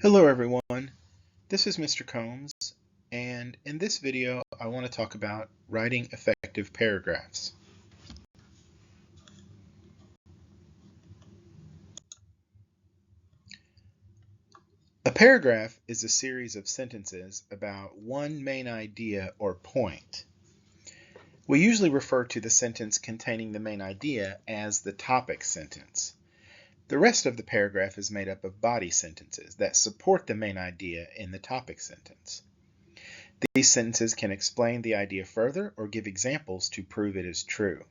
Hello everyone, this is Mr. Combs, and in this video I want to talk about writing effective paragraphs. A paragraph is a series of sentences about one main idea or point. We usually refer to the sentence containing the main idea as the topic sentence. The rest of the paragraph is made up of body sentences that support the main idea in the topic sentence. These sentences can explain the idea further or give examples to prove it is true.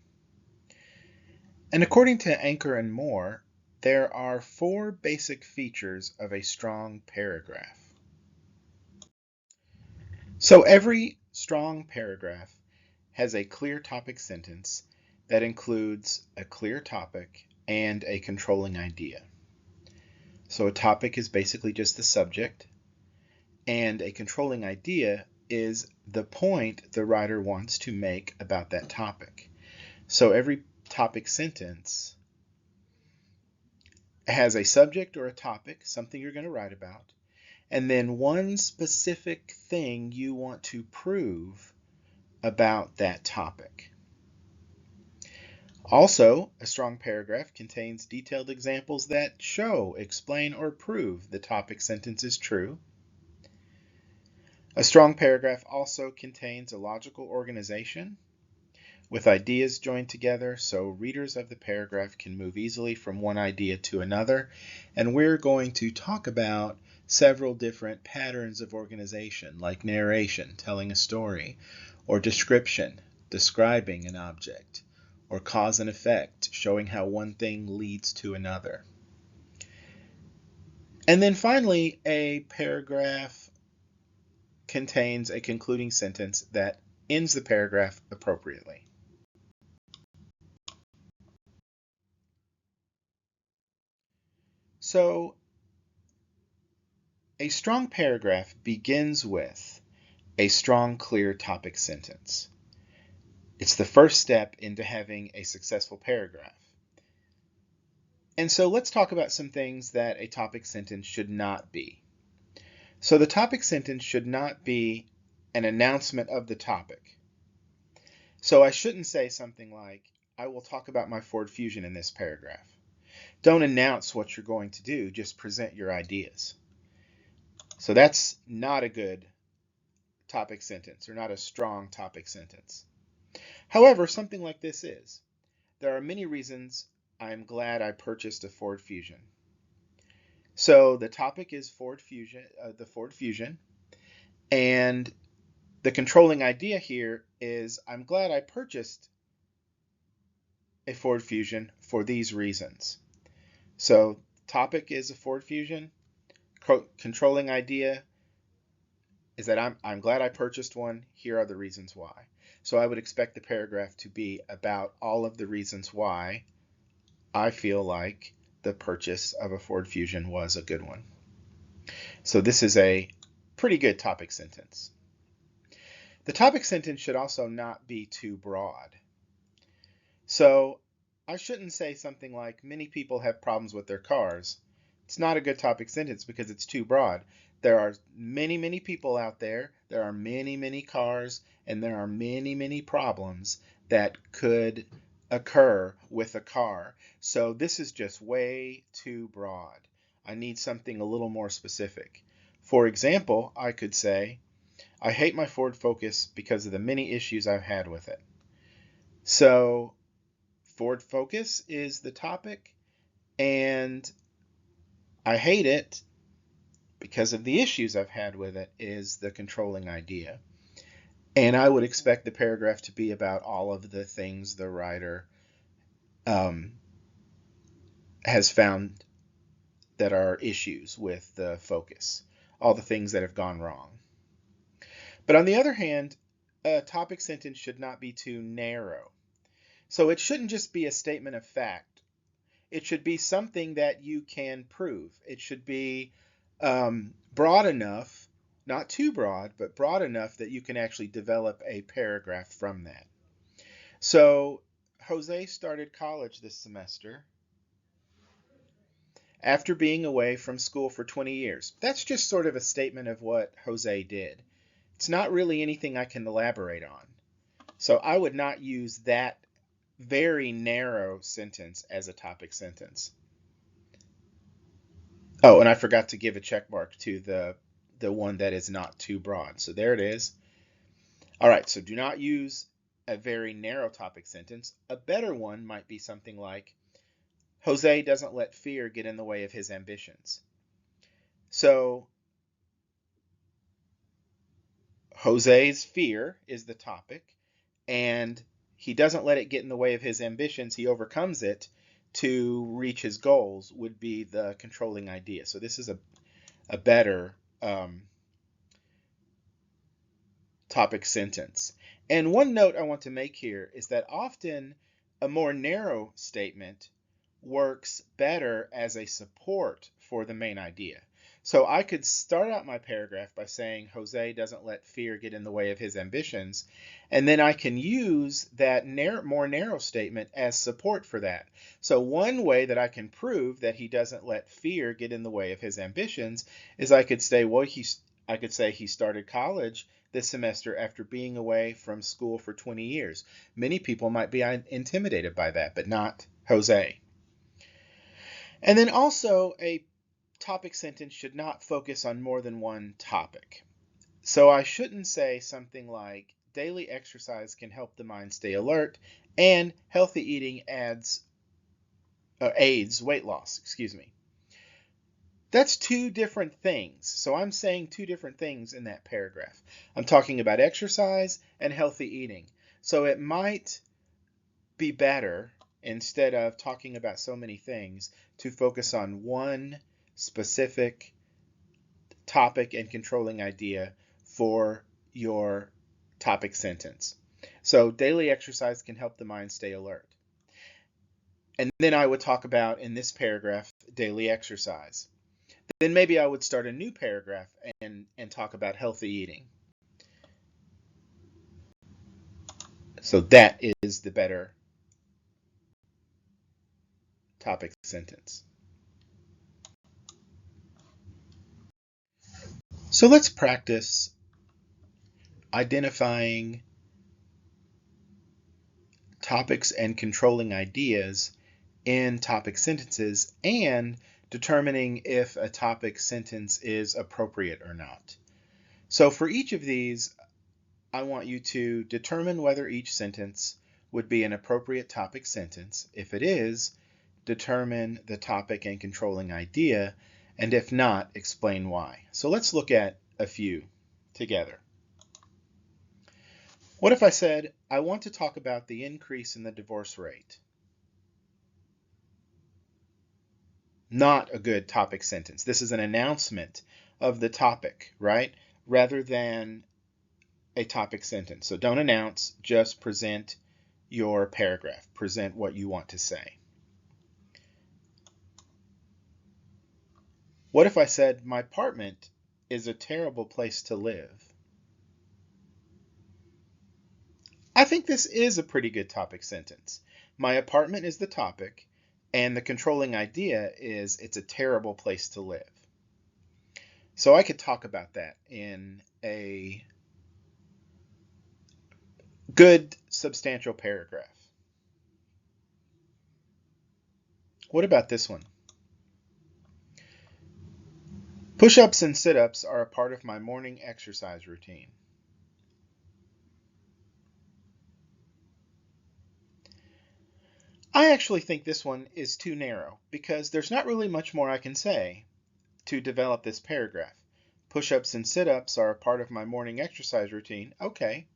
And according to Anchor and Moore, there are 4 basic features of a strong paragraph. So every strong paragraph has a clear topic sentence that includes a clear topic and a controlling idea. So a topic is basically just the subject, and a controlling idea is the point the writer wants to make about that topic. So every topic sentence has a subject or a topic, something you're going to write about, and then one specific thing you want to prove about that topic. Also, a strong paragraph contains detailed examples that show, explain, or prove the topic sentence is true. A strong paragraph also contains a logical organization with ideas joined together so readers of the paragraph can move easily from one idea to another. And we're going to talk about several different patterns of organization, like narration, telling a story, or description, describing an object, or cause and effect, showing how one thing leads to another. And then finally, a paragraph contains a concluding sentence that ends the paragraph appropriately. So, a strong paragraph begins with a strong, clear topic sentence. It's the first step into having a successful paragraph. And so let's talk about some things that a topic sentence should not be. So the topic sentence should not be an announcement of the topic. So I shouldn't say something like, I will talk about my Ford Fusion in this paragraph. Don't announce what you're going to do, just present your ideas. So that's not a good topic sentence, or not a strong topic sentence. However, something like this is. There are many reasons I'm glad I purchased a Ford Fusion. So the topic is the Ford Fusion, and the controlling idea here is I'm glad I purchased a Ford Fusion for these reasons. So topic is a Ford Fusion. Controlling idea is that I'm glad I purchased one. Here are the reasons why. So I would expect the paragraph to be about all of the reasons why I feel like the purchase of a Ford Fusion was a good one. So this is a pretty good topic sentence. The topic sentence should also not be too broad. So I shouldn't say something like, many people have problems with their cars. It's not a good topic sentence because it's too broad. There are many, many people out there. There are many, many cars, and there are many, many problems that could occur with a car. So this is just way too broad. I need something a little more specific. For example, I could say, I hate my Ford Focus because of the many issues I've had with it. So Ford Focus is the topic, and I hate it because of the issues I've had with it is the controlling idea. And I would expect the paragraph to be about all of the things the writer has found that are issues with the Focus, all the things that have gone wrong. But on the other hand, a topic sentence should not be too narrow. So it shouldn't just be a statement of fact. It should be something that you can prove. It should be broad enough, not too broad, but broad enough that you can actually develop a paragraph from that. So Jose started college this semester, after being away from school for 20 years. That's just sort of a statement of what Jose did. It's not really anything I can elaborate on. So I would not use that very narrow sentence as a topic sentence. Oh, and I forgot to give a check mark to the one that is not too broad. So there it is. All right, so do not use a very narrow topic sentence. A better one might be something like, Jose doesn't let fear get in the way of his ambitions. So Jose's fear is the topic, and he doesn't let it get in the way of his ambitions. He overcomes it to reach his goals would be the controlling idea. So this is a better topic sentence. And one note I want to make here is that often a more narrow statement works better as a support for the main idea. So I could start out my paragraph by saying Jose doesn't let fear get in the way of his ambitions, and then I can use that more narrow statement as support for that. So one way that I can prove that he doesn't let fear get in the way of his ambitions is I could say, well, I could say he started college this semester after being away from school for 20 years. Many people might be intimidated by that, but not Jose. And then also, a topic sentence should not focus on more than one topic. So I shouldn't say something like, daily exercise can help the mind stay alert, and healthy eating aids weight loss, That's two different things. So I'm saying two different things in that paragraph. I'm talking about exercise and healthy eating. So it might be better, instead of talking about so many things, to focus on one specific topic and controlling idea for your topic sentence. So daily exercise can help the mind stay alert. And then I would talk about, in this paragraph, daily exercise. Then maybe I would start a new paragraph and talk about healthy eating. So that is the better topic sentence. So let's practice identifying topics and controlling ideas in topic sentences and determining if a topic sentence is appropriate or not. So for each of these, I want you to determine whether each sentence would be an appropriate topic sentence. If it is, determine the topic and controlling idea, and if not, explain why. So let's look at a few together. What if I said, I want to talk about the increase in the divorce rate? Not a good topic sentence. This is an announcement of the topic, right? Rather than a topic sentence. So don't announce, just present your paragraph. Present what you want to say. What if I said, my apartment is a terrible place to live? I think this is a pretty good topic sentence. My apartment is the topic, and the controlling idea is it's a terrible place to live. So I could talk about that in a good substantial paragraph. What about this one? Push-ups and sit-ups are a part of my morning exercise routine. I actually think this one is too narrow because there's not really much more I can say to develop this paragraph. Push-ups and sit-ups are a part of my morning exercise routine. Okay.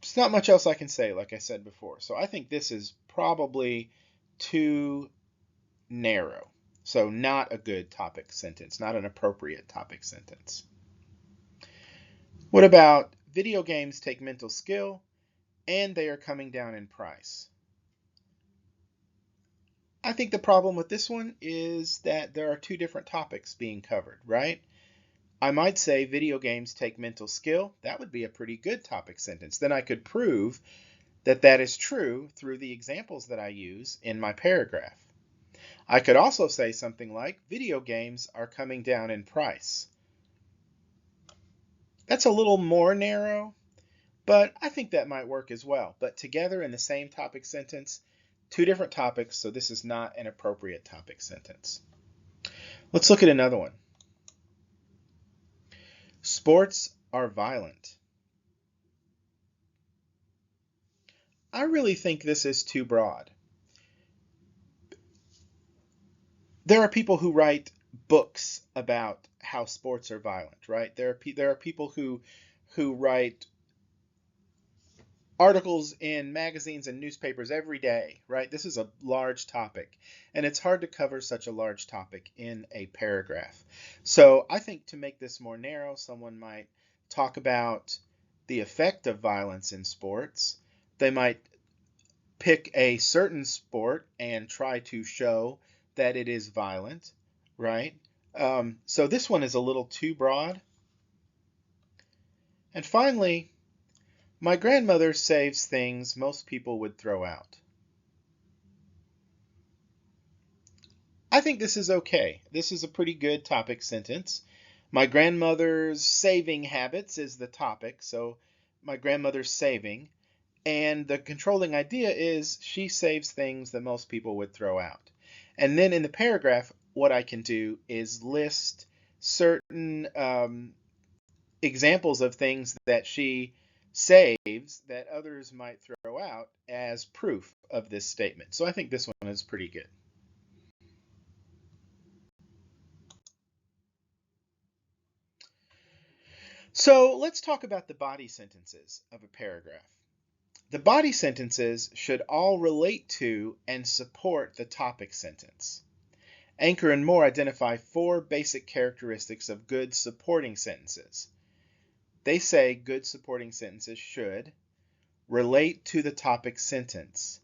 There's not much else I can say, like I said before. So I think this is probably too narrow. So not a good topic sentence, not an appropriate topic sentence. What about video games take mental skill and they are coming down in price? I think the problem with this one is that there are two different topics being covered, right? I might say video games take mental skill. That would be a pretty good topic sentence. Then I could prove that that is true through the examples that I use in my paragraph. I could also say something like, video games are coming down in price. That's a little more narrow, but I think that might work as well. But together in the same topic sentence, two different topics, so this is not an appropriate topic sentence. Let's look at another one. Sports are violent. I really think this is too broad. There are people who write books about how sports are violent, right? There are people who write articles in magazines and newspapers every day, right? This is a large topic, and it's hard to cover such a large topic in a paragraph. So I think to make this more narrow, someone might talk about the effect of violence in sports. They might pick a certain sport and try to show that it is violent, right? So this one is a little too broad. And finally, my grandmother saves things most people would throw out. I think this is okay. This is a pretty good topic sentence. My grandmother's saving habits is the topic, so my grandmother's saving. And the controlling idea is she saves things that most people would throw out. And then in the paragraph, what I can do is list certain examples of things that she saves that others might throw out as proof of this statement. So I think this one is pretty good. So let's talk about the body sentences of a paragraph. The body sentences should all relate to and support the topic sentence. Anchor and Moore identify 4 basic characteristics of good supporting sentences. They say good supporting sentences should relate to the topic sentence.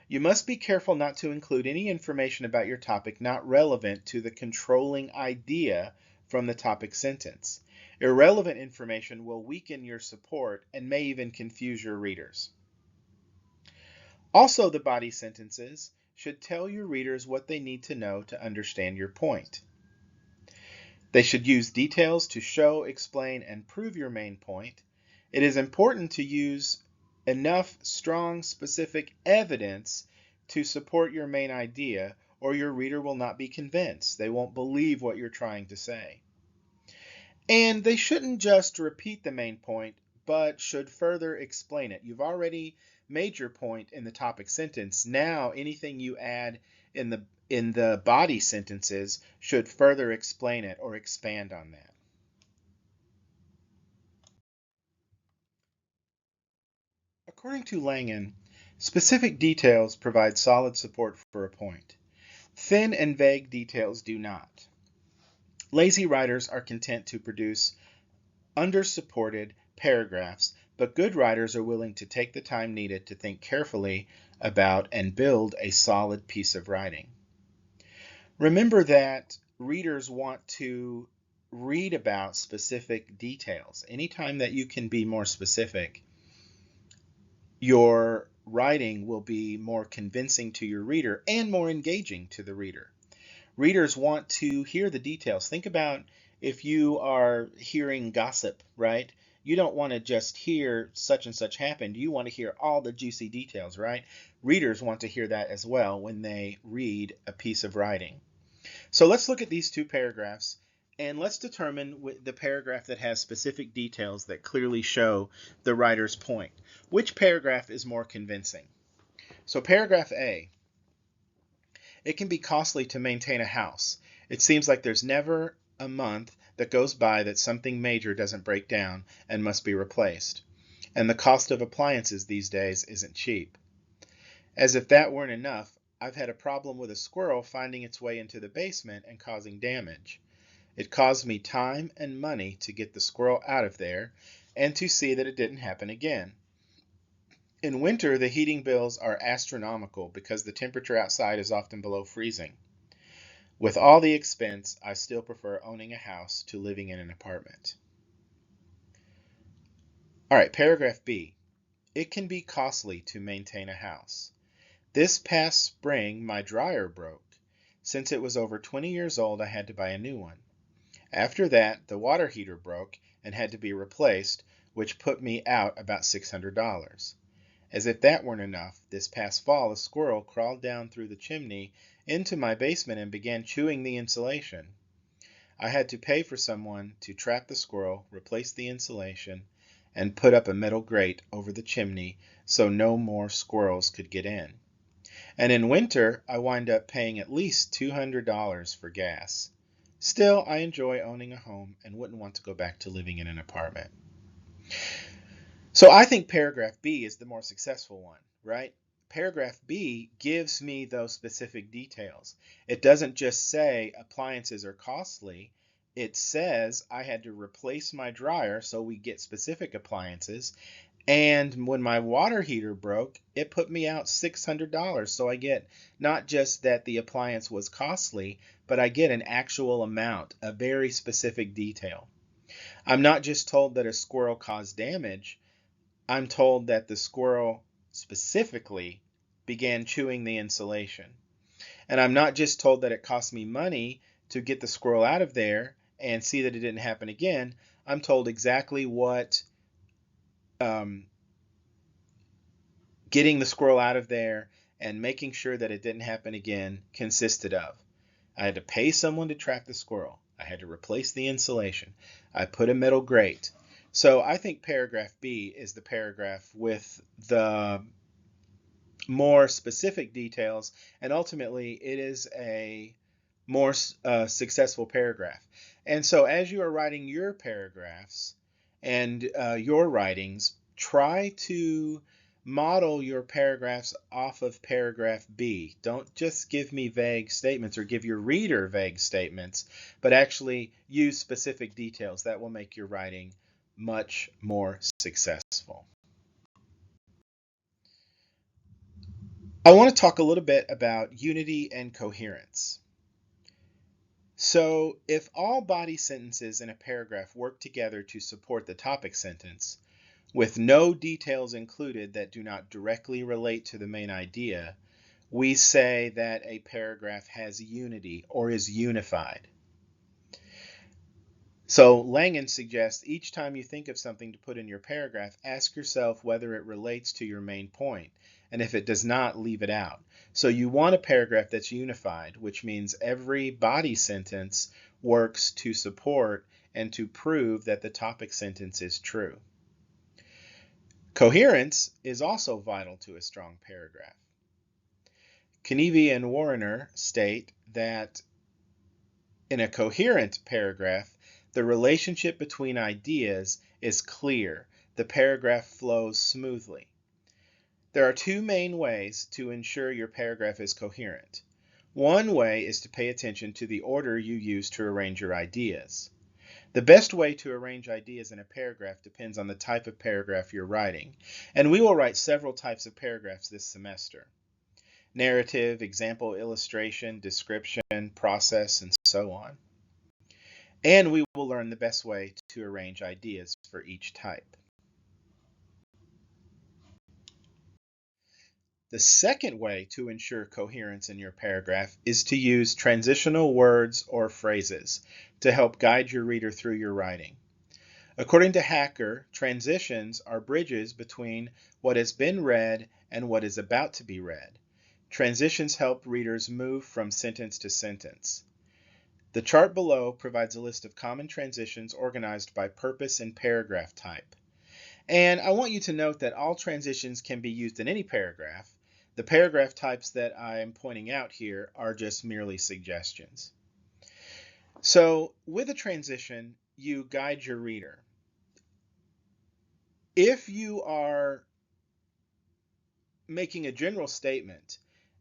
You must be careful not to include any information about your topic not relevant to the controlling idea from the topic sentence. Irrelevant information will weaken your support and may even confuse your readers. Also, the body sentences should tell your readers what they need to know to understand your point. They should use details to show, explain, and prove your main point. It is important to use enough strong, specific evidence to support your main idea, or your reader will not be convinced. They won't believe what you're trying to say. And they shouldn't just repeat the main point, but should further explain it. You've already made your point in the topic sentence. Now anything you add in the body sentences should further explain it or expand on that. According to Langen, specific details provide solid support for a point. Thin and vague details do not. Lazy writers are content to produce under-supported paragraphs, but good writers are willing to take the time needed to think carefully about and build a solid piece of writing. Remember that readers want to read about specific details. Anytime that you can be more specific, your writing will be more convincing to your reader and more engaging to the reader. Readers want to hear the details. Think about if you are hearing gossip, right? You don't want to just hear such and such happened. You want to hear all the juicy details, right? Readers want to hear that as well when they read a piece of writing. So let's look at these two paragraphs and let's determine the paragraph that has specific details that clearly show the writer's point. Which paragraph is more convincing? So paragraph A. It can be costly to maintain a house. It seems like there's never a month that goes by that something major doesn't break down and must be replaced. And the cost of appliances these days isn't cheap. As if that weren't enough, I've had a problem with a squirrel finding its way into the basement and causing damage. It caused me time and money to get the squirrel out of there and to see that it didn't happen again. In winter, the heating bills are astronomical because the temperature outside is often below freezing. With all the expense, I still prefer owning a house to living in an apartment. All right, paragraph B. It can be costly to maintain a house. This past spring, my dryer broke. Since it was over 20 years old, I had to buy a new one. After that, the water heater broke and had to be replaced, which put me out about $600. As if that weren't enough, this past fall a squirrel crawled down through the chimney into my basement and began chewing the insulation. I had to pay for someone to trap the squirrel, replace the insulation, and put up a metal grate over the chimney so no more squirrels could get in. And in winter, I wind up paying at least $200 for gas. Still, I enjoy owning a home and wouldn't want to go back to living in an apartment. So I think paragraph B is the more successful one, right? Paragraph B gives me those specific details. It doesn't just say appliances are costly. It says I had to replace my dryer, so we get specific appliances. And when my water heater broke, it put me out $600. So I get not just that the appliance was costly, but I get an actual amount, a very specific detail. I'm not just told that a squirrel caused damage. I'm told that the squirrel specifically began chewing the insulation. And I'm not just told that it cost me money to get the squirrel out of there and see that it didn't happen again. I'm told exactly what getting the squirrel out of there and making sure that it didn't happen again consisted of. I had to pay someone to trap the squirrel. I had to replace the insulation. I put a metal grate. So I think paragraph B is the paragraph with the more specific details, and ultimately it is a more successful paragraph. And so as you are writing your paragraphs and your writings, try to model your paragraphs off of paragraph B. Don't just give me vague statements or give your reader vague statements, but actually use specific details. That will make your writing much more successful. I want to talk a little bit about unity and coherence. So, if all body sentences in a paragraph work together to support the topic sentence, with no details included that do not directly relate to the main idea, we say that a paragraph has unity or is unified. So Langan suggests each time you think of something to put in your paragraph, ask yourself whether it relates to your main point, and if it does not, leave it out. So you want a paragraph that's unified, which means every body sentence works to support and to prove that the topic sentence is true. Coherence is also vital to a strong paragraph. Knieve and Warner state that in a coherent paragraph, the relationship between ideas is clear. The paragraph flows smoothly. There are two main ways to ensure your paragraph is coherent. One way is to pay attention to the order you use to arrange your ideas. The best way to arrange ideas in a paragraph depends on the type of paragraph you're writing, and we will write several types of paragraphs this semester. Narrative, example, illustration, description, process, and so on. And we will learn the best way to arrange ideas for each type. The second way to ensure coherence in your paragraph is to use transitional words or phrases to help guide your reader through your writing. According to Hacker, transitions are bridges between what has been read and what is about to be read. Transitions help readers move from sentence to sentence. The chart below provides a list of common transitions organized by purpose and paragraph type. And I want you to note that all transitions can be used in any paragraph. The paragraph types that I am pointing out here are just merely suggestions. So with a transition, you guide your reader. If you are making a general statement,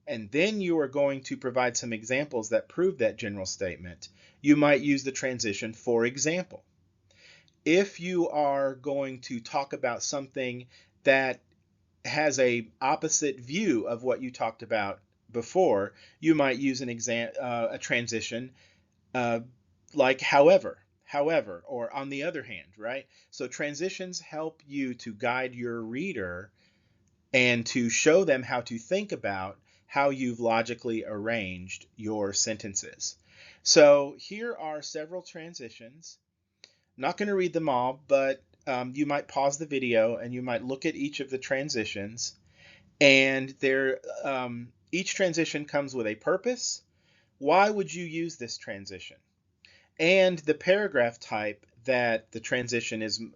and then you are going to provide some examples that prove that general statement, you might use the transition for example. If you are going to talk about something that has a opposite view of what you talked about before, you might use a transition like however, or on the other hand, right? So transitions help you to guide your reader and to show them how to think about how you've logically arranged your sentences. So here are several transitions. Not going to read them all, but you might pause the video and you might look at each of the transitions. And each transition comes with a purpose. Why would you use this transition? And the paragraph type that the transition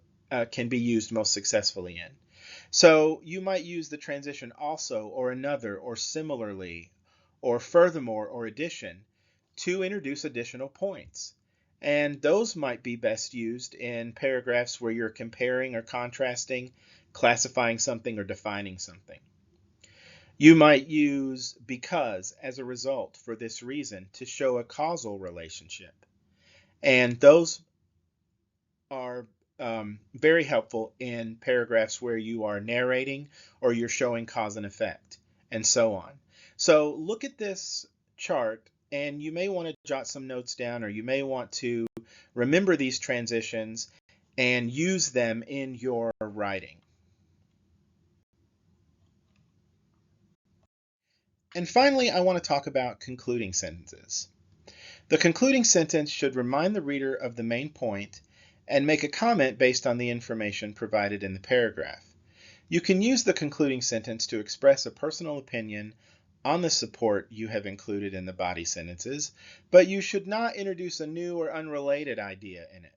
can be used most successfully in. So you might use the transition also, or another, or similarly, or furthermore, or addition to introduce additional points. And those might be best used in paragraphs where you're comparing or contrasting, classifying something, or defining something. You might use because, as a result, for this reason, to show a causal relationship. And those are very helpful in paragraphs where you are narrating or you're showing cause and effect, and so on. So look at this chart, and you may want to jot some notes down, or you may want to remember these transitions and use them in your writing. And finally, I want to talk about concluding sentences. The concluding sentence should remind the reader of the main point and make a comment based on the information provided in the paragraph. You can use the concluding sentence to express a personal opinion on the support you have included in the body sentences, but you should not introduce a new or unrelated idea in it.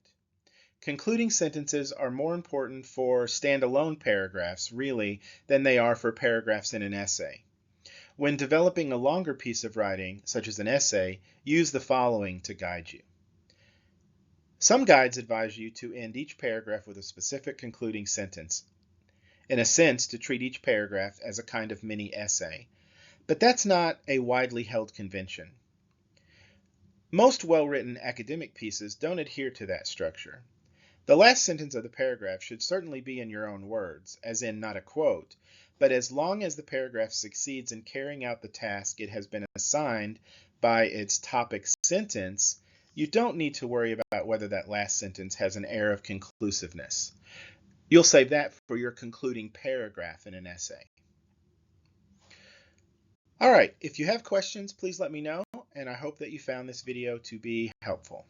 Concluding sentences are more important for standalone paragraphs, really, than they are for paragraphs in an essay. When developing a longer piece of writing, such as an essay, use the following to guide you. Some guides advise you to end each paragraph with a specific concluding sentence, in a sense to treat each paragraph as a kind of mini essay, but that's not a widely held convention. Most well-written academic pieces don't adhere to that structure. The last sentence of the paragraph should certainly be in your own words, as in not a quote, but as long as the paragraph succeeds in carrying out the task it has been assigned by its topic sentence, you don't need to worry about whether that last sentence has an air of conclusiveness. You'll save that for your concluding paragraph in an essay. All right, if you have questions, please let me know, and I hope that you found this video to be helpful.